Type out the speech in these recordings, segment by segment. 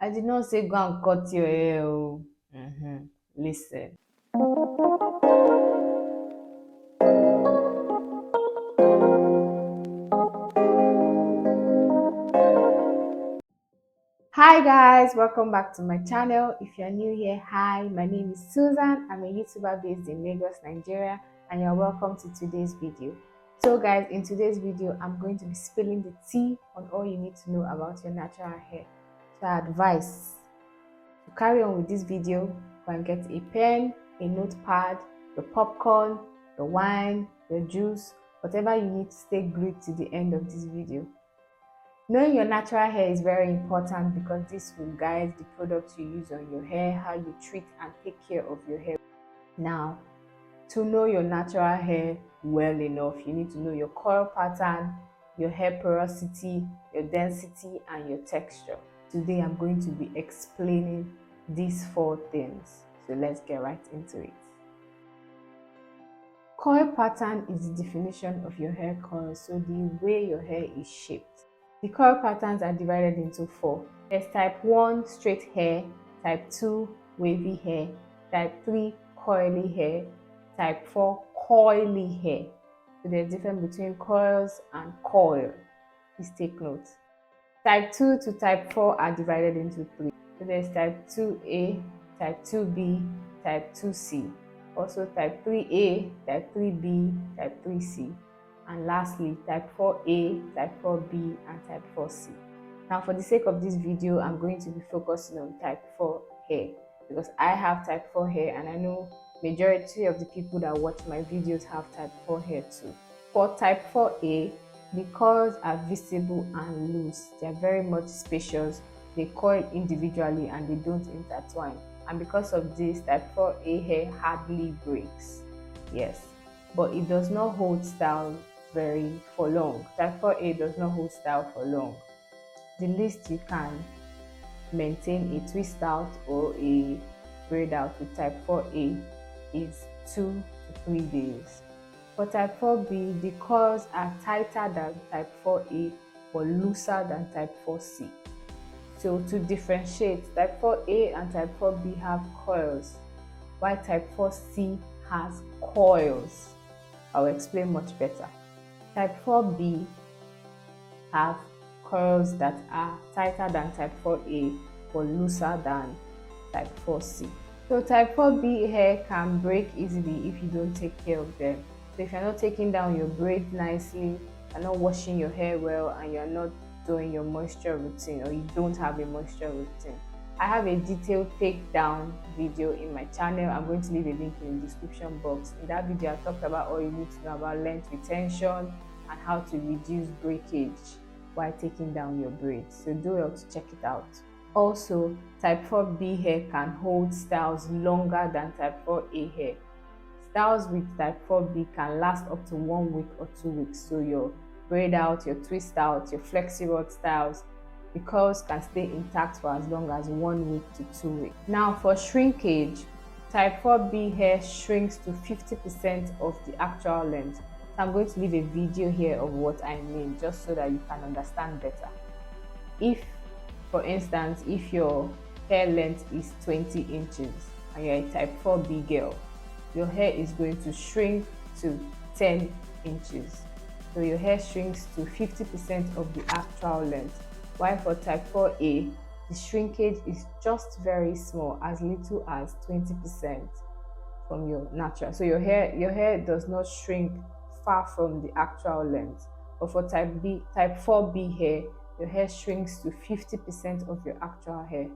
I did not say go and cut your hair. Oh. Listen. Hi guys, welcome back to my channel. If you're new here, hi, my name is Susan. I'm a YouTuber based in Lagos, Nigeria, and you're welcome to today's video. So guys, in today's video, I'm going to be spilling the tea on all you need to know about your natural hair. So I advise to carry on with this video. Go and get a pen, a notepad, your popcorn, your wine, your juice, whatever you need to stay glued to the end of this video. Knowing your natural hair is very important because this will guide the products you use on your hair, how you treat and take care of your hair. Now, to know your natural hair well enough, you need to know your coil pattern, your hair porosity, your density, and your texture. Today, I'm going to be explaining these 4 things. So let's get right into it. Coil pattern is the definition of your hair coil, so the way your hair is shaped. The coil patterns are divided into 4. There's type 1 straight hair, type 2 wavy hair, type 3 coily hair, type 4 coily hair. So there's difference between coils and coil. Please take note. Type 2 to type 4 are divided into 3. So there's type 2A, type 2B, type 2C. Also type 3A, type 3B, type 3C. And lastly, type 4A, type 4B, and type 4C. Now, for the sake of this video, I'm going to be focusing on type 4 hair because I have type 4 hair and I know majority of the people that watch my videos have type 4 hair too. For type 4A, the coils are visible and loose. They are very much spacious. They coil individually and they don't intertwine. And because of this, type 4A hair hardly breaks. Yes, but it does not hold style for long. Type 4A does not hold style for long. The least you can maintain a twist out or a braid out with type 4A is 2 to 3 days. For type 4B, the coils are tighter than type 4A but looser than type 4C. So to differentiate, type 4A and type 4B have coils, while type 4C has coils. I'll explain much better. Type 4B have coils that are tighter than type 4A but looser than type 4C. So type 4B hair can break easily if you don't take care of them. So if you're not taking down your braids nicely, you're not washing your hair well, and you're not doing your moisture routine, or you don't have a moisture routine, I have a detailed takedown video in my channel. I'm going to leave a link in the description box. In that video, I talked about all you need to know about length retention and how to reduce breakage while taking down your braids. So do well to check it out. Also, type 4B hair can hold styles longer than type 4A hair. Styles with type 4B can last up to 1 week or 2 weeks. So your braid out, your twist out, your flexi rod styles, the coils can stay intact for as long as 1 week to 2 weeks. Now for shrinkage, type 4B hair shrinks to 50% of the actual length. So I'm going to leave a video here of what I mean, just so that you can understand better. If, for instance, if your hair length is 20 inches and you're a type 4B girl, your hair is going to shrink to 10 inches. So your hair shrinks to 50% of the actual length. While for type 4A, the shrinkage is just very small, as little as 20% from your natural. So your hair does not shrink far from the actual length. But for type 4B hair, your hair shrinks to 50% of your actual hair.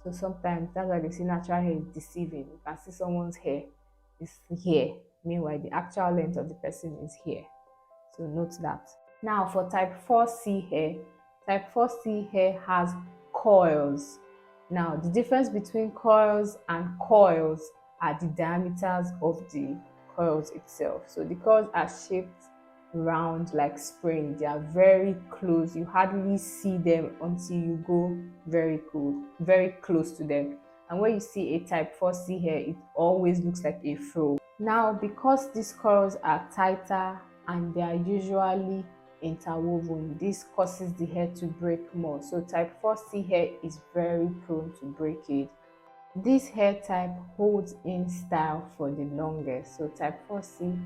So sometimes that's why they say natural hair is deceiving. You can see someone's hair is here, meanwhile the actual length of the person is here. So note that. Now for type 4C hair, type 4C hair has coils. Now the difference between coils and coils are the diameters of the coils itself. So the coils are shaped round like spring. They are very close. You hardly see them until you go very close to them. And when you see a type 4C hair, it always looks like a fro. Now, because these coils are tighter and they are usually interwoven. This causes the hair to break more. So type 4C hair is very prone to breakage. This hair type holds in style for the longest. So type 4C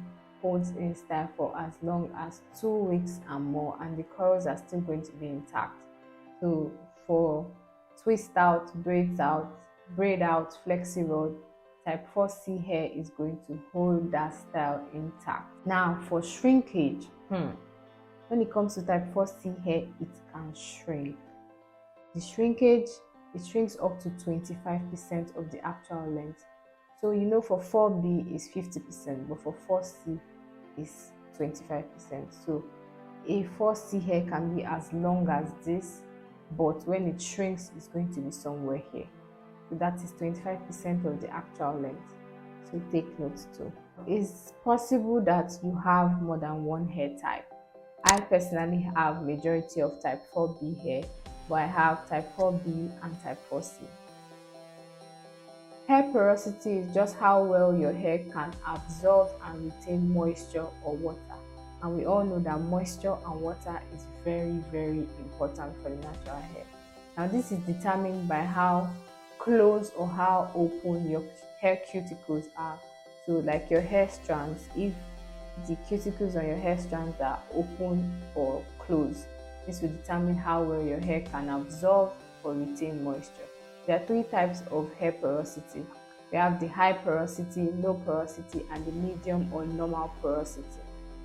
holds in style for as long as 2 weeks and more, and the curls are still going to be intact. So for twist out, braid out, flexi rod, type 4C hair is going to hold that style intact. Now for shrinkage, when it comes to type 4C hair, it can shrink. The shrinkage, it shrinks up to 25% of the actual length. So you know for 4B is 50%, but for 4C is 25%. So a 4C hair can be as long as this, but when it shrinks, it's going to be somewhere here. So that is 25% of the actual length. So take note too. It's possible that you have more than one hair type. I personally have majority of type 4B hair, but I have type 4B and type 4C. Hair porosity is just how well your hair can absorb and retain moisture or water. And we all know that moisture and water is very, very important for the natural hair. Now this is determined by how close or how open your hair cuticles are. So like your hair strands, if the cuticles on your hair strands are open or closed, this will determine how well your hair can absorb or retain moisture. There are 3 types of hair porosity. We have the high porosity, low porosity, and the medium or normal porosity.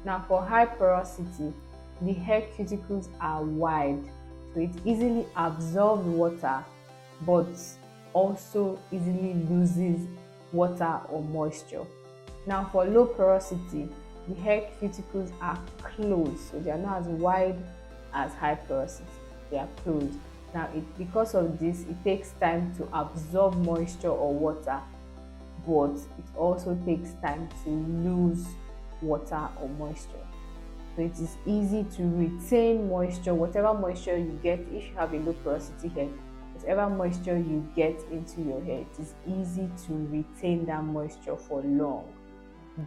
Now for high porosity, the hair cuticles are wide, so it easily absorbs water but also easily loses water or moisture. Now for low porosity, the hair cuticles are closed, so they are not as wide as high porosity. They are closed. Now because of this, it takes time to absorb moisture or water, but it also takes time to lose water or moisture. So it is easy to retain moisture. Whatever moisture you get, if you have a low porosity hair, whatever moisture you get into your hair, it is easy to retain that moisture for long.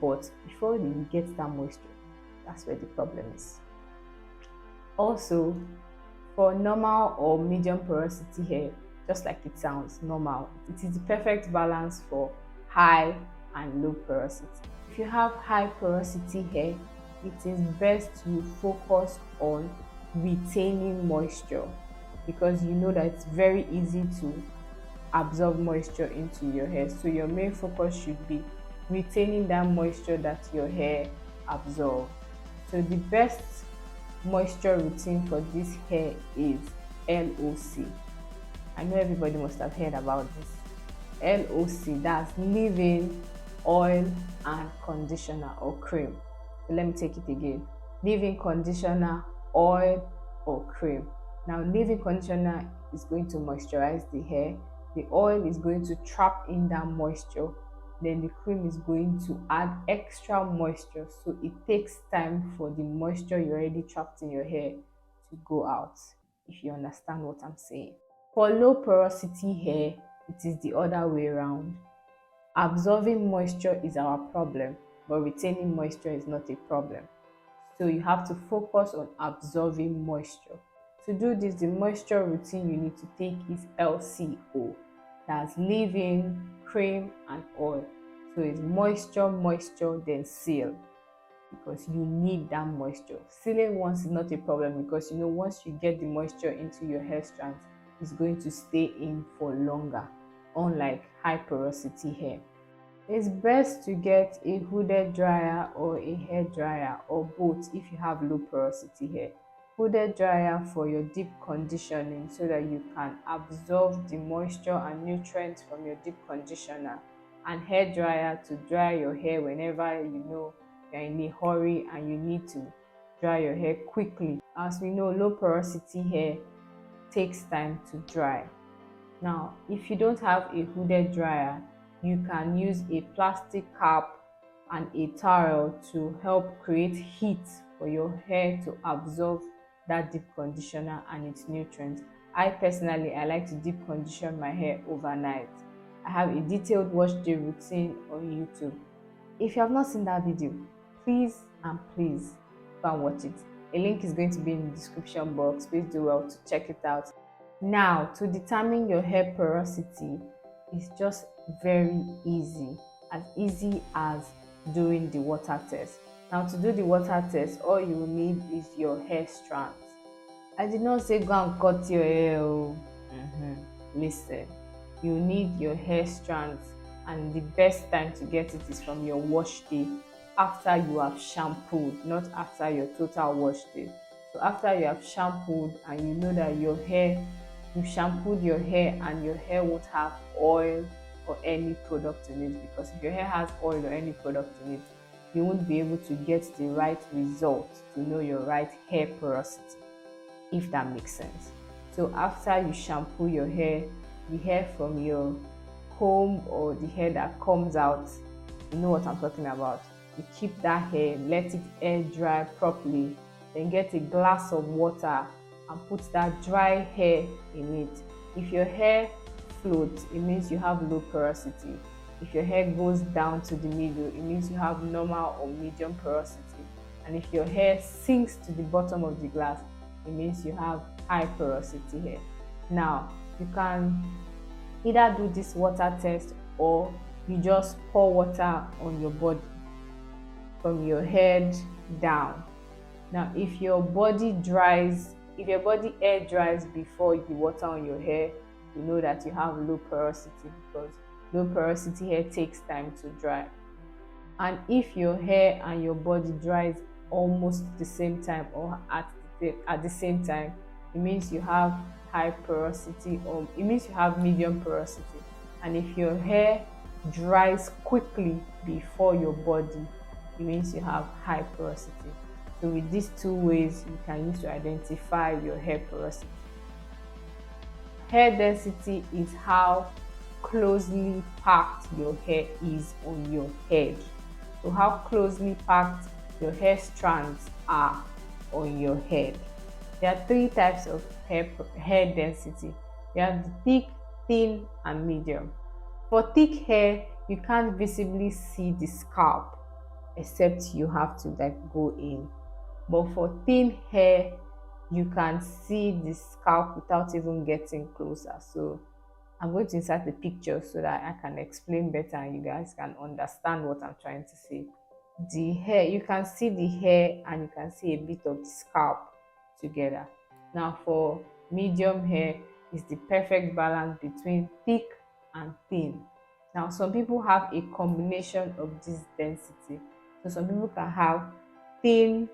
But before you get that moisture, that's where the problem is. Also, for normal or medium porosity hair, just like it sounds, normal, it is the perfect balance for high and low porosity. If you have high porosity hair, it is best to focus on retaining moisture, because you know that it's very easy to absorb moisture into your hair. So your main focus should be retaining that moisture that your hair absorbs. So the best moisture routine for this hair is LOC. I know everybody must have heard about this. LOC, that's leave-in, oil and conditioner or cream. So let me take it again. Leave-in, conditioner, oil or cream. Now leave-in conditioner is going to moisturize the hair. The oil is going to trap in that moisture. Then the cream is going to add extra moisture, so it takes time for the moisture you already trapped in your hair to go out, if you understand what I'm saying. For low porosity hair, it is the other way around. Absorbing moisture is our problem, but retaining moisture is not a problem. So you have to focus on absorbing moisture. To do this, the moisture routine you need to take is LCO. That's leave-in, cream and oil. So it's moisture, moisture, then seal, because you need that moisture. Sealing once is not a problem, because you know once you get the moisture into your hair strands, it's going to stay in for longer, unlike high porosity hair. It's best to get a hooded dryer or a hair dryer, or both if you have low porosity hair. Hooded dryer for your deep conditioning, so that you can absorb the moisture and nutrients from your deep conditioner, and hair dryer to dry your hair whenever you know you're in a hurry and you need to dry your hair quickly. As we know, low porosity hair takes time to dry. Now, if you don't have a hooded dryer, you can use a plastic cap and a towel to help create heat for your hair to absorb that deep conditioner and its nutrients. I personally like to deep condition my hair overnight. I have a detailed wash day routine on YouTube. If you have not seen that video, please and please go and watch it. A link is going to be in the description box. Please do well to check it out. Now, to determine your hair porosity is just very easy as doing the water test. Now, to do the water test, all you will need is your hair strands. I did not say go and cut your hair. Listen, you need your hair strands, and the best time to get it is from your wash day, after you have shampooed, not after your total wash day. So after you have shampooed and you know that you shampooed your hair and your hair won't have oil or any product in it, because if your hair has oil or any product in it, you won't be able to get the right result to know your right hair porosity, if that makes sense. So after you shampoo your hair, the hair from your comb or the hair that comes out, you know what I'm talking about. You keep that hair, let it air dry properly, then get a glass of water and put that dry hair in it. If your hair floats, it means you have low porosity. If your hair goes down to the middle, it means you have normal or medium porosity. And if your hair sinks to the bottom of the glass, it means you have high porosity hair. Now, you can either do this water test or you just pour water on your body from your head down. Now, if your body air dries before the water on your hair, you know that you have low porosity, because low porosity hair takes time to dry. And if your hair and your body dries almost the same time or at the same time, it means you have high porosity, or it means you have medium porosity. And if your hair dries quickly before your body, it means you have high porosity. So with these two ways, you can use to identify your hair porosity. Hair density is how closely packed your hair is on your head. So how closely packed your hair strands are on your head. There are three types of hair density. You have the thick, thin, and medium. For thick hair, you can't visibly see the scalp, except you have to go in. But for thin hair, you can see the scalp without even getting closer. So I'm going to insert the picture so that I can explain better and you guys can understand what I'm trying to say. The hair, you can see the hair and you can see a bit of the scalp together. Now for medium hair, is the perfect balance between thick and thin. Now some people have a combination of this density. So some people can have thin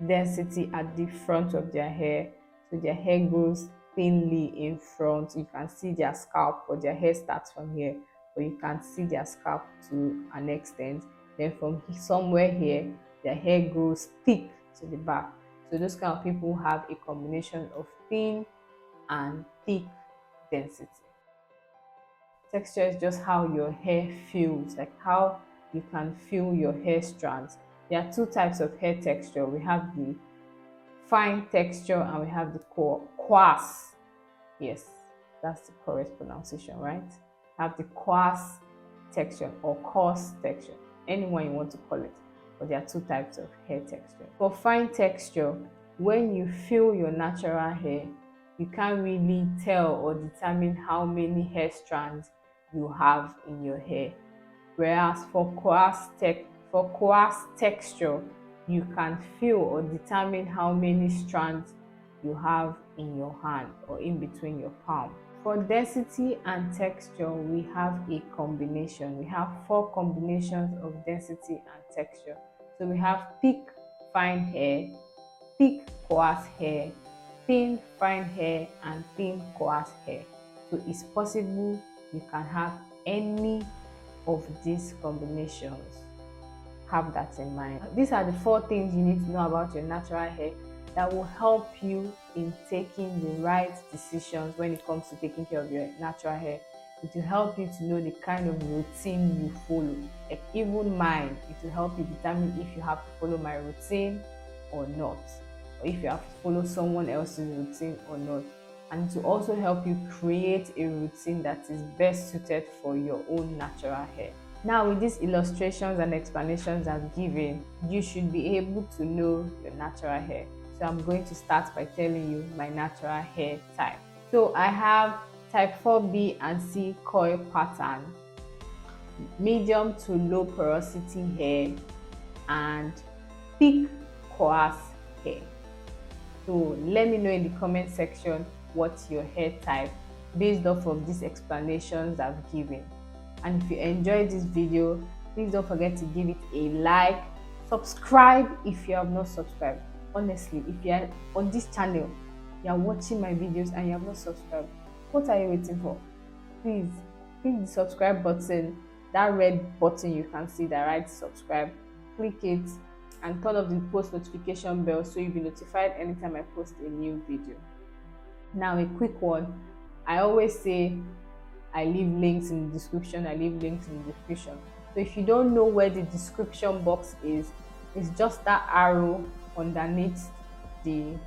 density at the front of their hair, so their hair goes thinly in front. You can see their scalp, or their hair starts from here, but you can see their scalp to an extent. Then from somewhere here, their hair grows thick to the back. So those kind of people have a combination of thin and thick density. Texture is just how your hair feels, like how you can feel your hair strands. There are two types of hair texture. We have the fine texture and we have the coarse. Yes, that's the correct pronunciation, right? We have the coarse texture or coarse texture, anyone you want to call it. But there are two types of hair texture. For fine texture, when you feel your natural hair, you can't really tell or determine how many hair strands you have in your hair. Whereas for coarse texture, you can feel or determine how many strands you have in your hand or in between your palm. For density and texture, we have a combination. We have 4 combinations of density and texture. So we have thick, fine hair, thick, coarse hair, thin, fine hair, and thin, coarse hair. So it's possible you can have any of these combinations. Have that in mind. These are the 4 things you need to know about your natural hair that will help you in taking the right decisions when it comes to taking care of your natural hair. It will help you to know the kind of routine you follow. Like even mine, it will help you determine if you have to follow my routine or not, or if you have to follow someone else's routine or not. And to also help you create a routine that is best suited for your own natural hair. Now, with these illustrations and explanations I've given, you should be able to know your natural hair. So I'm going to start by telling you my natural hair type. So I have type 4B and C coil pattern, medium to low porosity hair, and thick coarse hair. So let me know in the comment section what's your hair type based off of these explanations I've given. And if you enjoyed this video, please don't forget to give it a like, subscribe if you have not subscribed. Honestly, if you are on this channel, you are watching my videos and you have not subscribed, what are you waiting for? Please click the subscribe button, that red button you can see that writes subscribe. Click it and turn off the post notification bell so you'll be notified anytime I post a new video. Now, a quick one. I always say I leave links in the description. So if you don't know where the description box is, it's just that arrow underneath the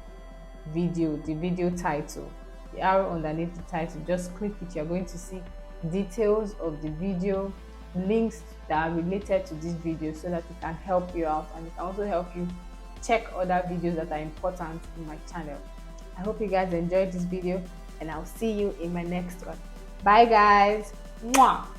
video title. The arrow underneath the title, just click it. You're going to see details of the video, links that are related to this video so that it can help you out, and it can also help you check other videos that are important in my channel. I hope you guys enjoyed this video, and I'll see you in my next one. Bye guys. Mwah.